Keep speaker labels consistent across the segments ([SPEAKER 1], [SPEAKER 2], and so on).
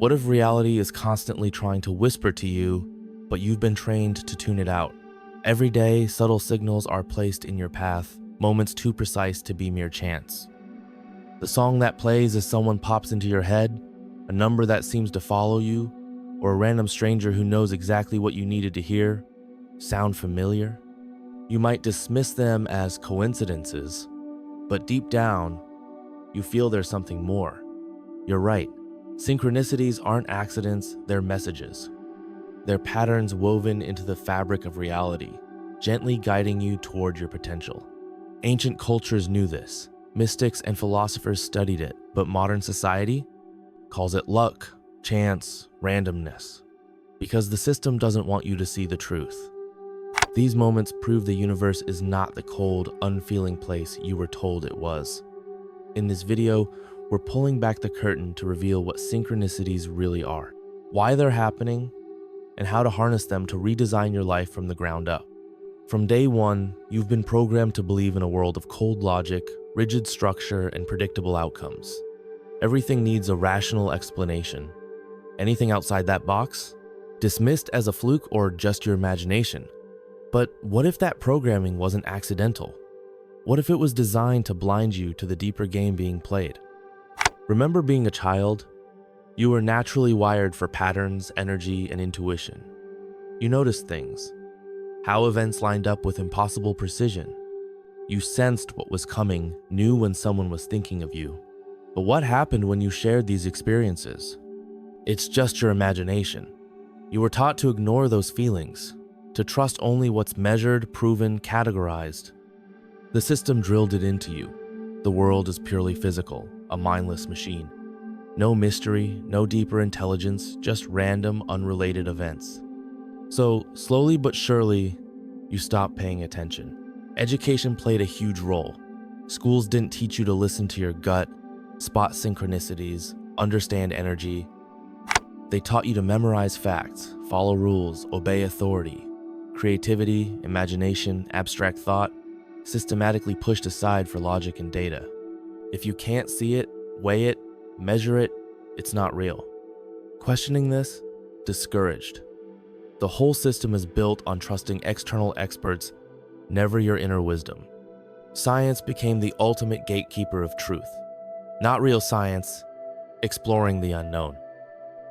[SPEAKER 1] What if reality is constantly trying to whisper to you, but you've been trained to tune it out? Every day, subtle signals are placed in your path, moments too precise to be mere chance. The song that plays as someone pops into your head, a number that seems to follow you, or a random stranger who knows exactly what you needed to hear, sound familiar? You might dismiss them as coincidences, but deep down, you feel there's something more. You're right. Synchronicities aren't accidents, they're messages. They're patterns woven into the fabric of reality, gently guiding you toward your potential. Ancient cultures knew this. Mystics and philosophers studied it, but modern society calls it luck, chance, randomness, because the system doesn't want you to see the truth. These moments prove the universe is not the cold, unfeeling place you were told it was. In this video, we're pulling back the curtain to reveal what synchronicities really are, why they're happening, and how to harness them to redesign your life from the ground up. From day one, you've been programmed to believe in a world of cold logic, rigid structure, and predictable outcomes. Everything needs a rational explanation. Anything outside that box? Dismissed as a fluke or just your imagination. But what if that programming wasn't accidental? What if it was designed to blind you to the deeper game being played? Remember being a child? You were naturally wired for patterns, energy, and intuition. You noticed things, how events lined up with impossible precision. You sensed what was coming, knew when someone was thinking of you. But what happened when you shared these experiences? It's just your imagination. You were taught to ignore those feelings, to trust only what's measured, proven, categorized. The system drilled it into you. The world is purely physical, a mindless machine. No mystery, no deeper intelligence, just random, unrelated events. So, slowly but surely, you stopped paying attention. Education played a huge role. Schools didn't teach you to listen to your gut, spot synchronicities, understand energy. They taught you to memorize facts, follow rules, obey authority. Creativity, imagination, abstract thought, systematically pushed aside for logic and data. If you can't see it, weigh it, measure it, it's not real. Questioning this? Discouraged. The whole system is built on trusting external experts, never your inner wisdom. Science became the ultimate gatekeeper of truth. Not real science, exploring the unknown.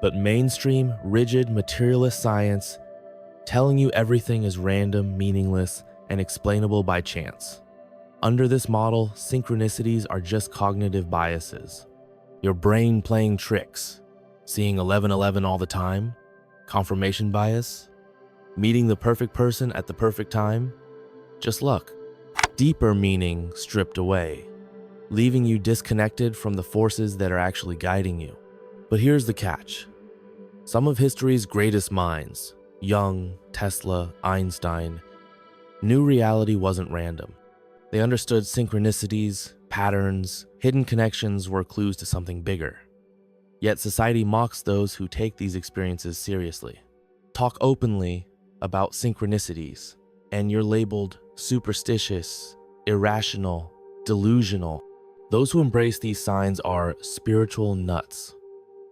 [SPEAKER 1] But mainstream, rigid, materialist science, telling you everything is random, meaningless, and explainable by chance. Under this model, synchronicities are just cognitive biases. Your brain playing tricks, seeing 11:11 all the time, confirmation bias, meeting the perfect person at the perfect time, just luck. Deeper meaning stripped away, leaving you disconnected from the forces that are actually guiding you. But here's the catch. Some of history's greatest minds, Young, Tesla, Einstein, knew reality wasn't random. They understood synchronicities, patterns, hidden connections were clues to something bigger. Yet society mocks those who take these experiences seriously. Talk openly about synchronicities, and you're labeled superstitious, irrational, delusional. Those who embrace these signs are spiritual nuts,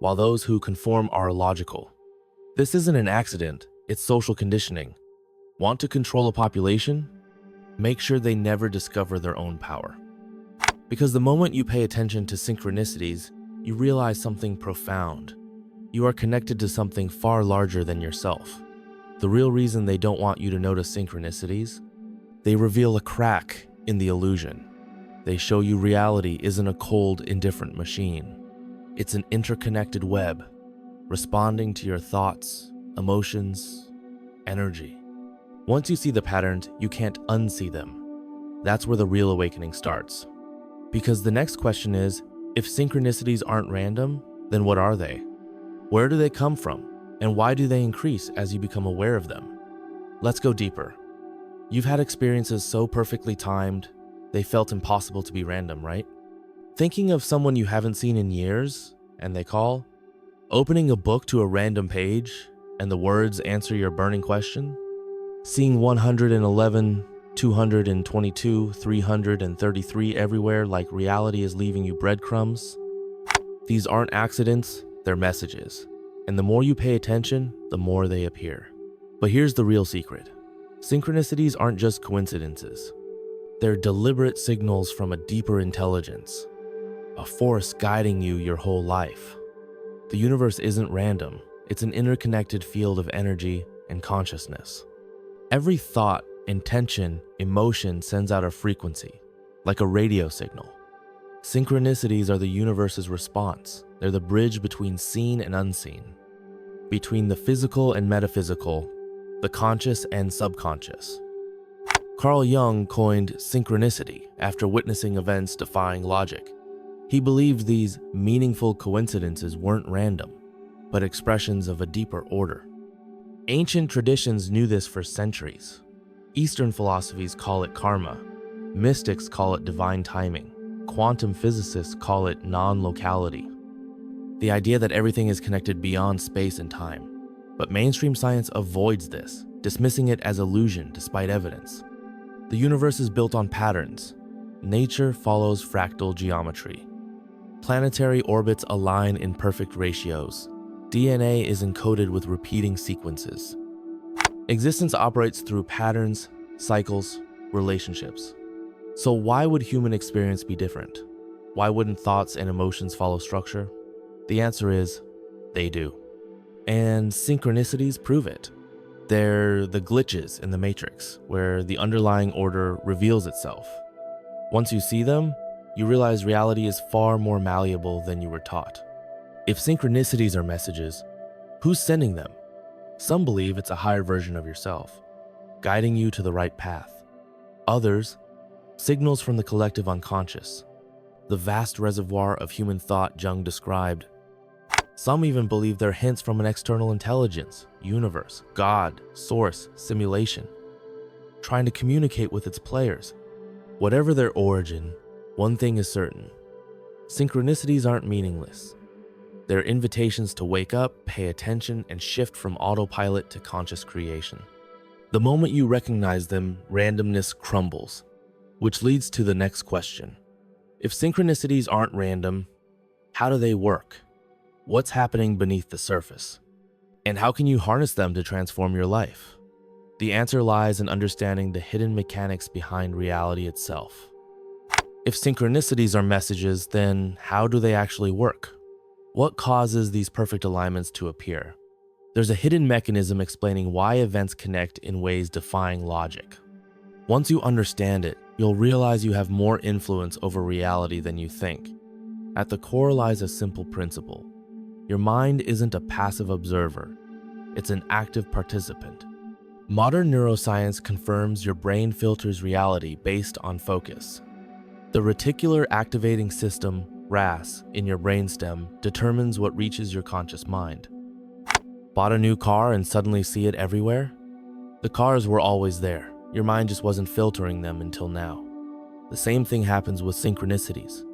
[SPEAKER 1] while those who conform are logical. This isn't an accident, it's social conditioning. Want to control a population? Make sure they never discover their own power. Because the moment you pay attention to synchronicities, you realize something profound. You are connected to something far larger than yourself. The real reason they don't want you to notice synchronicities? They reveal a crack in the illusion. They show you reality isn't a cold, indifferent machine. It's an interconnected web, responding to your thoughts, emotions, energy. Once you see the patterns, you can't unsee them. That's where the real awakening starts. Because the next question is, if synchronicities aren't random, then what are they? Where do they come from? And why do they increase as you become aware of them? Let's go deeper. You've had experiences so perfectly timed, they felt impossible to be random, right? Thinking of someone you haven't seen in years, and they call? Opening a book to a random page, and the words answer your burning question? Seeing 111, 222, 333 everywhere like reality is leaving you breadcrumbs? These aren't accidents, they're messages. And the more you pay attention, the more they appear. But here's the real secret. Synchronicities aren't just coincidences. They're deliberate signals from a deeper intelligence, a force guiding you your whole life. The universe isn't random. It's an interconnected field of energy and consciousness. Every thought, intention, emotion sends out a frequency, like a radio signal. Synchronicities are the universe's response. They're the bridge between seen and unseen, between the physical and metaphysical, the conscious and subconscious. Carl Jung coined synchronicity after witnessing events defying logic. He believed these meaningful coincidences weren't random, but expressions of a deeper order. Ancient traditions knew this for centuries. Eastern philosophies call it karma. Mystics call it divine timing. Quantum physicists call it non-locality. The idea that everything is connected beyond space and time. But mainstream science avoids this, dismissing it as illusion despite evidence. The universe is built on patterns. Nature follows fractal geometry. Planetary orbits align in perfect ratios. DNA is encoded with repeating sequences. Existence operates through patterns, cycles, relationships. So why would human experience be different? Why wouldn't thoughts and emotions follow structure? The answer is, they do. And synchronicities prove it. They're the glitches in the matrix, where the underlying order reveals itself. Once you see them, you realize reality is far more malleable than you were taught. If synchronicities are messages, who's sending them? Some believe it's a higher version of yourself, guiding you to the right path. Others, signals from the collective unconscious, the vast reservoir of human thought Jung described. Some even believe they're hints from an external intelligence, universe, God, source, simulation, trying to communicate with its players. Whatever their origin, one thing is certain. Synchronicities aren't meaningless. They're invitations to wake up, pay attention, and shift from autopilot to conscious creation. The moment you recognize them, randomness crumbles, which leads to the next question. If synchronicities aren't random, how do they work? What's happening beneath the surface? And how can you harness them to transform your life? The answer lies in understanding the hidden mechanics behind reality itself. If synchronicities are messages, then how do they actually work? What causes these perfect alignments to appear? There's a hidden mechanism explaining why events connect in ways defying logic. Once you understand it, you'll realize you have more influence over reality than you think. At the core lies a simple principle. Your mind isn't a passive observer, it's an active participant. Modern neuroscience confirms your brain filters reality based on focus. The reticular activating system, RAS, in your brainstem determines what reaches your conscious mind. Bought a new car and suddenly see it everywhere? The cars were always there. Your mind just wasn't filtering them until now. The same thing happens with synchronicities.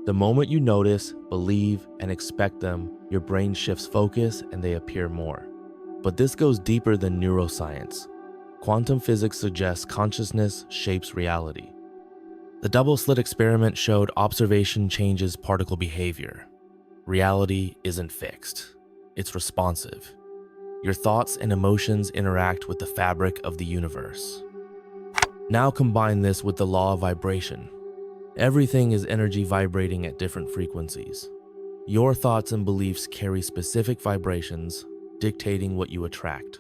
[SPEAKER 1] The moment you notice, believe, and expect them, your brain shifts focus and they appear more. But this goes deeper than neuroscience. Quantum physics suggests consciousness shapes reality. The double-slit experiment showed observation changes particle behavior. Reality isn't fixed. It's responsive. Your thoughts and emotions interact with the fabric of the universe. Now combine this with the law of vibration. Everything is energy vibrating at different frequencies. Your thoughts and beliefs carry specific vibrations, dictating what you attract.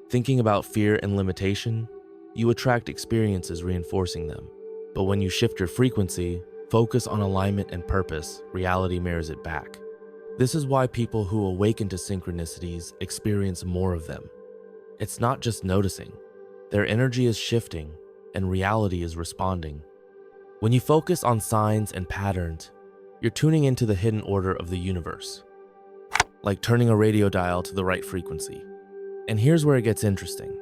[SPEAKER 1] Thinking about fear and limitation, you attract experiences reinforcing them. But when you shift your frequency, focus on alignment and purpose, reality mirrors it back. This is why people who awaken to synchronicities experience more of them. It's not just noticing. Their energy is shifting, and reality is responding. When you focus on signs and patterns, you're tuning into the hidden order of the universe, like turning a radio dial to the right frequency. And here's where it gets interesting.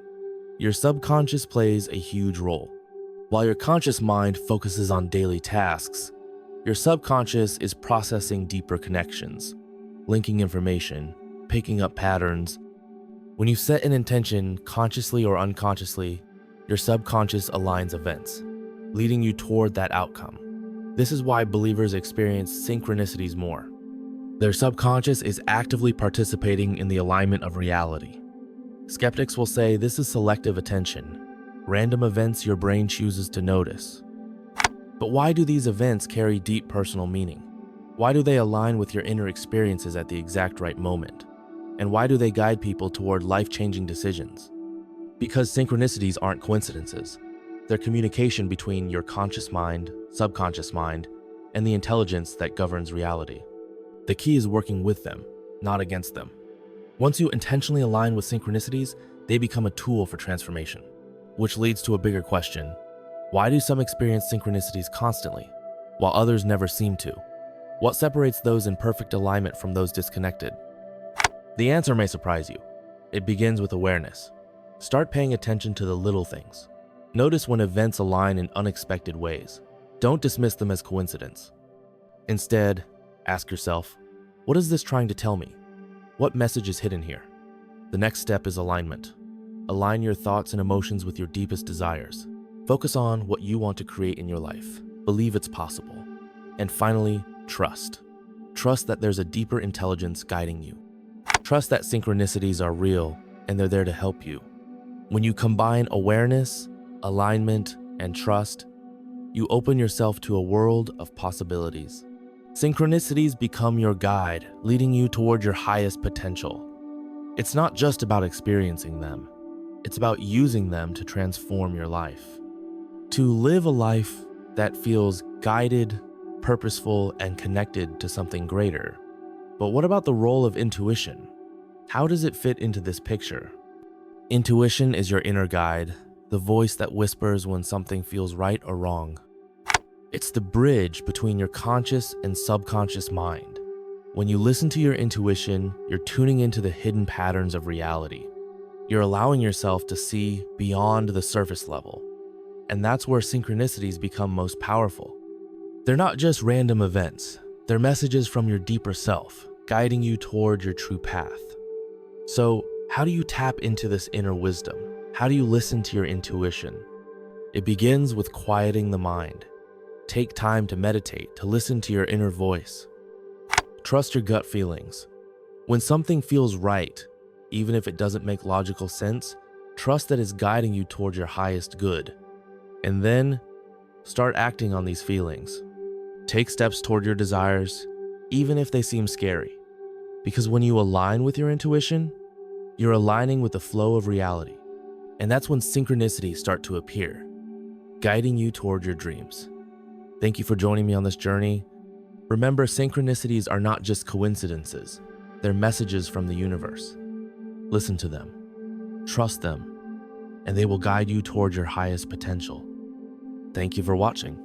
[SPEAKER 1] Your subconscious plays a huge role. While your conscious mind focuses on daily tasks, your subconscious is processing deeper connections, linking information, picking up patterns. When you set an intention, consciously or unconsciously, your subconscious aligns events, leading you toward that outcome. This is why believers experience synchronicities more. Their subconscious is actively participating in the alignment of reality. Skeptics will say this is selective attention, random events your brain chooses to notice. But why do these events carry deep personal meaning? Why do they align with your inner experiences at the exact right moment? And why do they guide people toward life-changing decisions? Because synchronicities aren't coincidences. They're communication between your conscious mind, subconscious mind, and the intelligence that governs reality. The key is working with them, not against them. Once you intentionally align with synchronicities, they become a tool for transformation. Which leads to a bigger question. Why do some experience synchronicities constantly, while others never seem to? What separates those in perfect alignment from those disconnected? The answer may surprise you. It begins with awareness. Start paying attention to the little things. Notice when events align in unexpected ways. Don't dismiss them as coincidence. Instead, ask yourself, what is this trying to tell me? What message is hidden here? The next step is alignment. Align your thoughts and emotions with your deepest desires. Focus on what you want to create in your life. Believe it's possible. And finally, trust. Trust that there's a deeper intelligence guiding you. Trust that synchronicities are real and they're there to help you. When you combine awareness, alignment, and trust, you open yourself to a world of possibilities. Synchronicities become your guide, leading you toward your highest potential. It's not just about experiencing them. It's about using them to transform your life. To live a life that feels guided, purposeful, and connected to something greater. But what about the role of intuition? How does it fit into this picture? Intuition is your inner guide, the voice that whispers when something feels right or wrong. It's the bridge between your conscious and subconscious mind. When you listen to your intuition, you're tuning into the hidden patterns of reality. You're allowing yourself to see beyond the surface level. And that's where synchronicities become most powerful. They're not just random events. They're messages from your deeper self, guiding you toward your true path. So, how do you tap into this inner wisdom? How do you listen to your intuition? It begins with quieting the mind. Take time to meditate, to listen to your inner voice. Trust your gut feelings. When something feels right, even if it doesn't make logical sense, trust that it's guiding you toward your highest good. And then, start acting on these feelings. Take steps toward your desires, even if they seem scary. Because when you align with your intuition, you're aligning with the flow of reality. And that's when synchronicities start to appear, guiding you toward your dreams. Thank you for joining me on this journey. Remember, synchronicities are not just coincidences. They're messages from the universe. Listen to them, trust them, and they will guide you toward your highest potential. Thank you for watching.